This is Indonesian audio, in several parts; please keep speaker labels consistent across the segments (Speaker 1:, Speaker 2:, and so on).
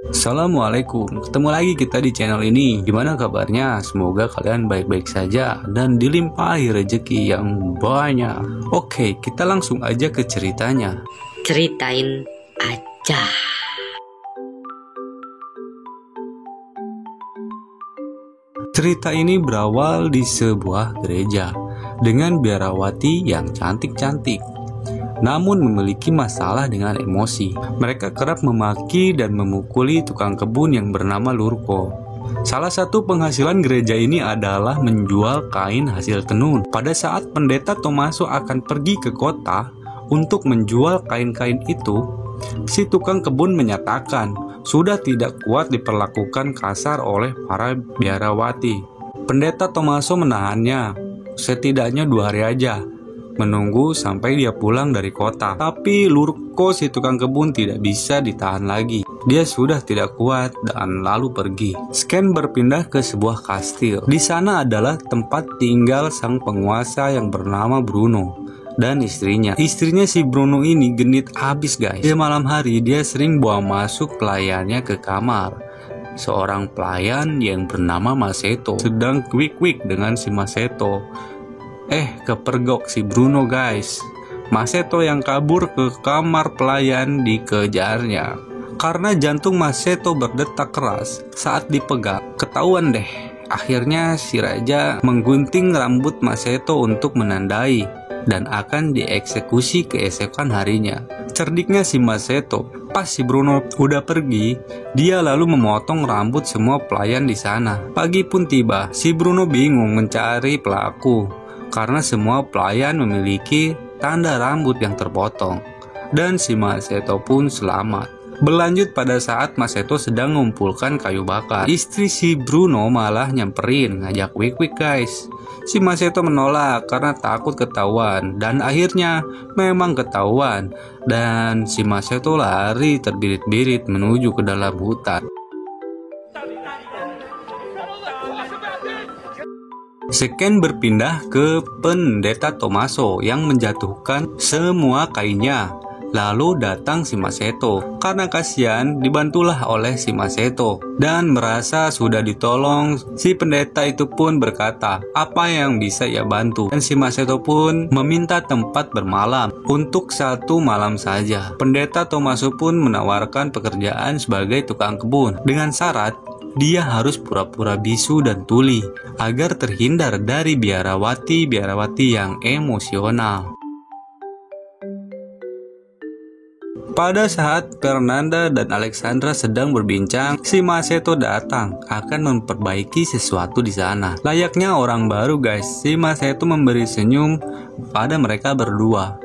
Speaker 1: Assalamualaikum, ketemu lagi kita di channel ini. Gimana kabarnya? Semoga kalian baik-baik saja dan dilimpahi rezeki yang banyak. Oke, kita langsung aja ke ceritanya.
Speaker 2: Ceritain aja.
Speaker 1: Cerita ini berawal di sebuah gereja dengan biarawati yang cantik-cantik, namun memiliki masalah dengan emosi. Mereka kerap memaki dan memukuli tukang kebun yang bernama Lurko. Salah satu penghasilan gereja ini adalah menjual kain hasil tenun. Pada saat pendeta Tomaso akan pergi ke kota untuk menjual kain-kain itu, si tukang kebun menyatakan sudah tidak kuat diperlakukan kasar oleh para biarawati. Pendeta Tomaso menahannya setidaknya 2 hari aja, menunggu sampai dia pulang dari kota. Tapi Lurko si tukang kebun tidak bisa ditahan lagi. Dia sudah tidak kuat dan lalu pergi. Scan berpindah ke sebuah kastil. Di sana adalah tempat tinggal sang penguasa yang bernama Bruno dan istrinya. Istrinya si Bruno ini genit abis guys. Di malam hari dia sering bawa masuk pelayannya ke kamar. Seorang pelayan yang bernama Maseto sedang quick dengan si Maseto. Kepergok si Bruno guys. Maseto yang kabur ke kamar pelayan dikejarnya. Karena jantung Maseto berdetak keras saat dipegang, ketahuan deh. Akhirnya si raja menggunting rambut Maseto untuk menandai dan akan dieksekusi keesokan harinya. Cerdiknya si Maseto, pas si Bruno udah pergi, dia lalu memotong rambut semua pelayan di sana. Pagi pun tiba, si Bruno bingung mencari pelaku karena semua pelayan memiliki tanda rambut yang terpotong, dan si Maseto pun selamat. Berlanjut pada saat Maseto sedang mengumpulkan kayu bakar, istri si Bruno malah nyamperin ngajak wik-wik guys. Si Maseto menolak karena takut ketahuan, dan akhirnya memang ketahuan, dan si Maseto lari terbirit-birit menuju ke dalam hutan. Scan berpindah ke pendeta Tomaso yang menjatuhkan semua kainnya. Lalu datang si Maseto. Karena kasihan, dibantulah oleh si Maseto. Dan merasa sudah ditolong, si pendeta itu pun berkata apa yang bisa ia bantu. Dan si Maseto pun meminta tempat bermalam untuk 1 malam saja. Pendeta Tomaso pun menawarkan pekerjaan sebagai tukang kebun dengan syarat dia harus pura-pura bisu dan tuli agar terhindar dari biarawati yang emosional. Pada saat Fernanda dan Alexandra sedang berbincang, si Maseto datang akan memperbaiki sesuatu di sana. Layaknya orang baru guys, si Maseto memberi senyum pada mereka berdua.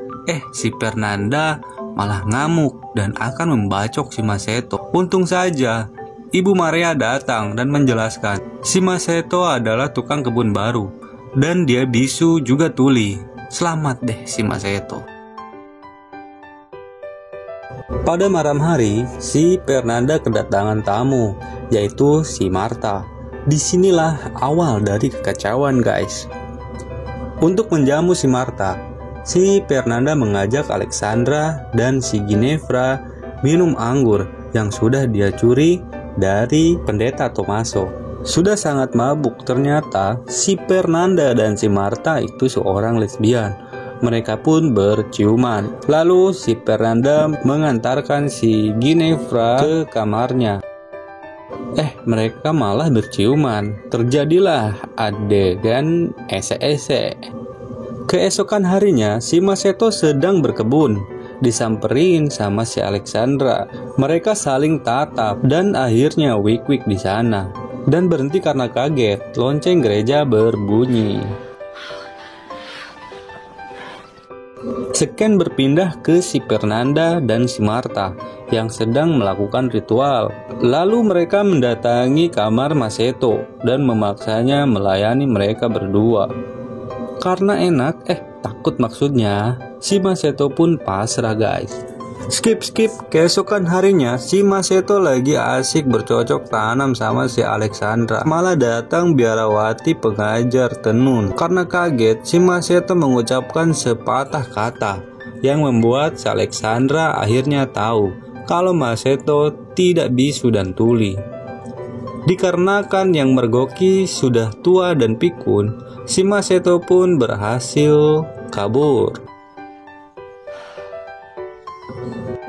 Speaker 1: Si Fernanda malah ngamuk dan akan membacok si Maseto. Untung saja Ibu Maria datang dan menjelaskan si Maseto adalah tukang kebun baru dan dia bisu juga tuli. Selamat deh si Maseto. Pada malam hari, si Fernanda kedatangan tamu, yaitu si Marta. Disinilah awal dari kekacauan guys. Untuk menjamu si Marta, si Fernanda mengajak Alexandra dan si Ginevra minum anggur yang sudah dia curi dari pendeta Tomaso. Sudah sangat mabuk, ternyata si Fernanda dan si Marta itu seorang lesbian. Mereka pun berciuman. Lalu si Fernanda mengantarkan si Ginevra ke kamarnya. Mereka malah berciuman. Terjadilah adegan ese-ese. Keesokan harinya si Maseto sedang berkebun, disamperin sama si Alexandra. Mereka saling tatap dan akhirnya wik-wik di sana. Dan berhenti karena kaget, lonceng gereja berbunyi. Scan berpindah ke si Fernanda dan si Marta yang sedang melakukan ritual. Lalu mereka mendatangi kamar Maseto dan memaksanya melayani mereka berdua. Karena enak, takut maksudnya, si Maseto pun pasrah guys. Skip. Keesokan harinya si Maseto lagi asik bercocok tanam sama si Alexandra. Malah datang biarawati pengajar tenun. Karena kaget, si Maseto mengucapkan sepatah kata yang membuat si Alexandra akhirnya tahu kalau Maseto tidak bisu dan tuli. Dikarenakan yang mergoki sudah tua dan pikun, si Maseto pun berhasil kabur.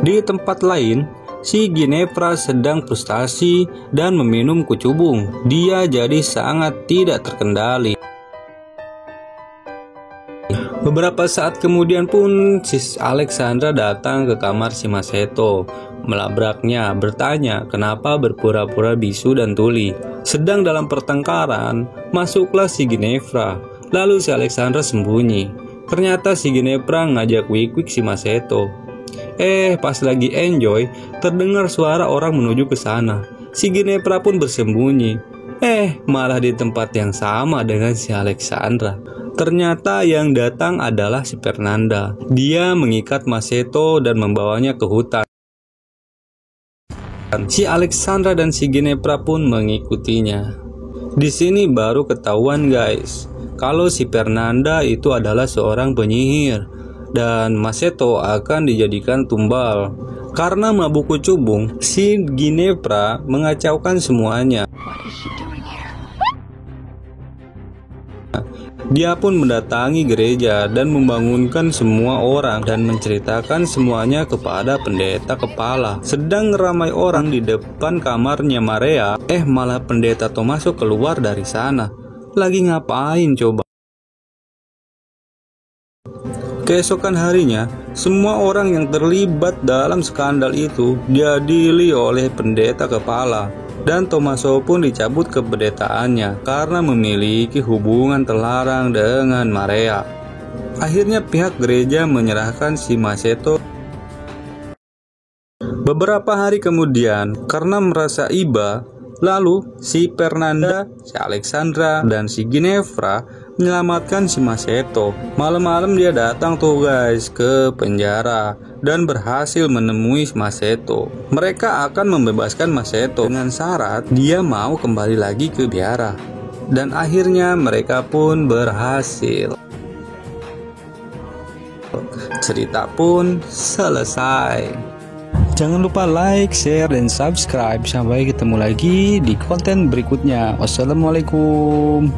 Speaker 1: Di tempat lain, si Ginevra sedang frustasi dan meminum kucubung. Dia jadi sangat tidak terkendali. Beberapa saat kemudian pun si Alexandra datang ke kamar si Maseto, melabraknya, bertanya kenapa berpura-pura bisu dan tuli. Sedang dalam pertengkaran, masuklah si Ginevra, lalu si Alexandra sembunyi. Ternyata si Ginevra ngajak wik-wik si Maseto. Pas lagi enjoy, terdengar suara orang menuju ke sana. Si Ginevra pun bersembunyi. Malah di tempat yang sama dengan si Alexandra. Ternyata yang datang adalah si Fernanda. Dia mengikat Maseto dan membawanya ke hutan. Si Alexandra dan si Ginevra pun mengikutinya. Di sini baru ketahuan guys, kalau si Fernanda itu adalah seorang penyihir dan Maseto akan dijadikan tumbal. Karena mabuk kucubung, si Ginevra mengacaukan semuanya. Dia pun mendatangi gereja dan membangunkan semua orang dan menceritakan semuanya kepada pendeta kepala. Sedang ramai orang di depan kamarnya Maria, malah pendeta Tommaso keluar dari sana. Lagi ngapain coba? Keesokan harinya, semua orang yang terlibat dalam skandal itu diadili oleh pendeta kepala. Dan Tommaso pun dicabut kependetaannya karena memiliki hubungan terlarang dengan Maria. Akhirnya pihak gereja menyerahkan si Maseto. Beberapa hari kemudian, karena merasa iba, lalu si Fernanda, si Alexandra, dan si Ginevra menyelamatkan si Maseto. Malam-malam dia datang tuh guys ke penjara dan berhasil menemui Maseto. Mereka akan membebaskan Maseto dengan syarat dia mau kembali lagi ke biara. Dan akhirnya mereka pun berhasil. Cerita pun selesai. Jangan lupa like, share, dan subscribe. Sampai ketemu lagi di konten berikutnya. Wassalamualaikum.